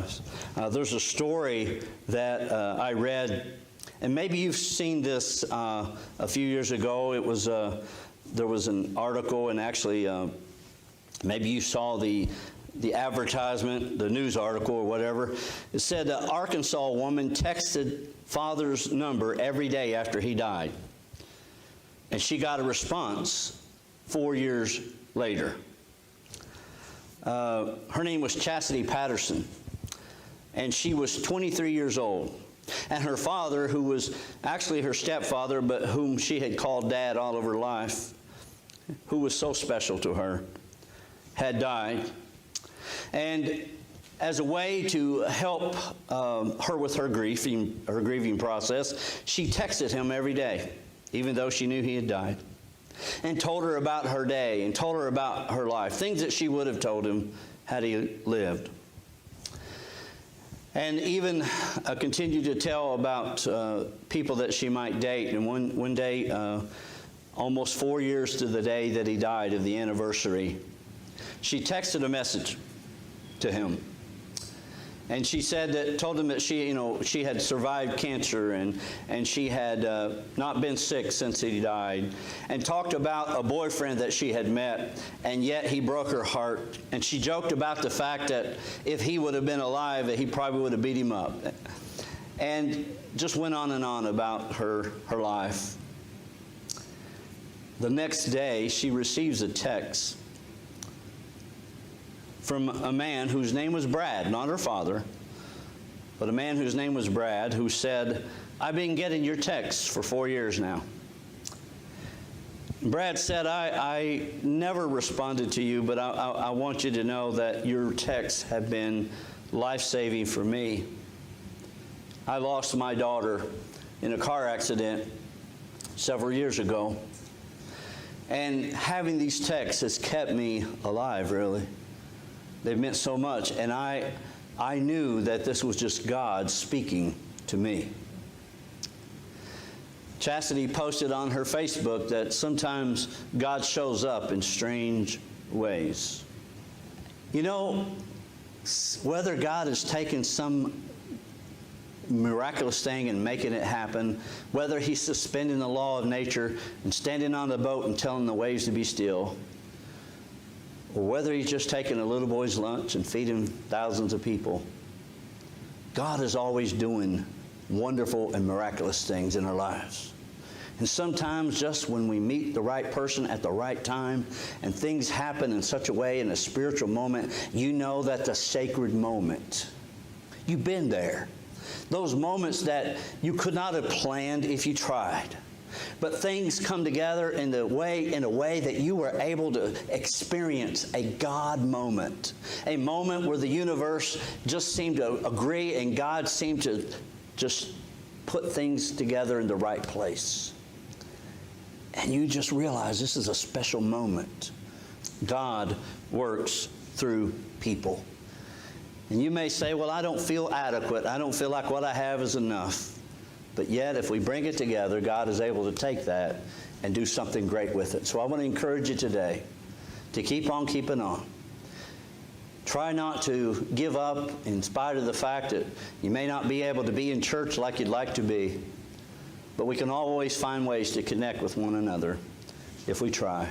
lives. There's a story that I read, and maybe you've seen this a few years ago. It was there was an article, and actually maybe you saw the advertisement, the news article or whatever. It said an Arkansas woman texted father's number every day after he died, and she got a response 4 years later. Her name was Chastity Patterson, and she was 23 years old. And her father, who was actually her stepfather, but whom she had called Dad all of her life, who was so special to her, had died. And as a way to help her with her grieving process, she texted him every day, even though she knew he had died, and told her about her day and told her about her life, things that she would have told him had he lived. And even continued to tell about people that she might date. And one day, almost 4 years to the day that he died, of the anniversary, she texted a message to him. And she said that, told him that she had survived cancer, and she had not been sick since he died, and talked about a boyfriend that she had met, and yet he broke her heart. And she joked about the fact that if he would have been alive, that he probably would have beat him up. And just went on and on about her life. The next day, she receives a text from a man whose name was Brad, not her father, but a man whose name was Brad, who said, "I've been getting your texts for 4 years now." Brad said, I never responded to you, but I want you to know that your texts have been life-saving for me. I lost my daughter in a car accident several years ago, and having these texts has kept me alive, really. They've meant so much, and I knew that this was just God speaking to me. Chastity posted on her Facebook that sometimes God shows up in strange ways. You know, whether God has taken some miraculous thing and making it happen, whether He's suspending the law of nature and standing on the boat and telling the waves to be still, or whether He's just taking a little boy's lunch and feeding thousands of people, God is always doing wonderful and miraculous things in our lives. And sometimes just when we meet the right person at the right time and things happen in such a way, in a spiritual moment, you know that's a sacred moment. You've been there. Those moments that you could not have planned if you tried. But things come together in a way that you were able to experience a God moment. A moment where the universe just seemed to agree and God seemed to just put things together in the right place. And you just realize this is a special moment. God works through people. And you may say, well, I don't feel adequate. I don't feel like what I have is enough. But yet, if we bring it together, God is able to take that and do something great with it. So I want to encourage you today to keep on keeping on. Try not to give up in spite of the fact that you may not be able to be in church like you'd like to be. But we can always find ways to connect with one another if we try.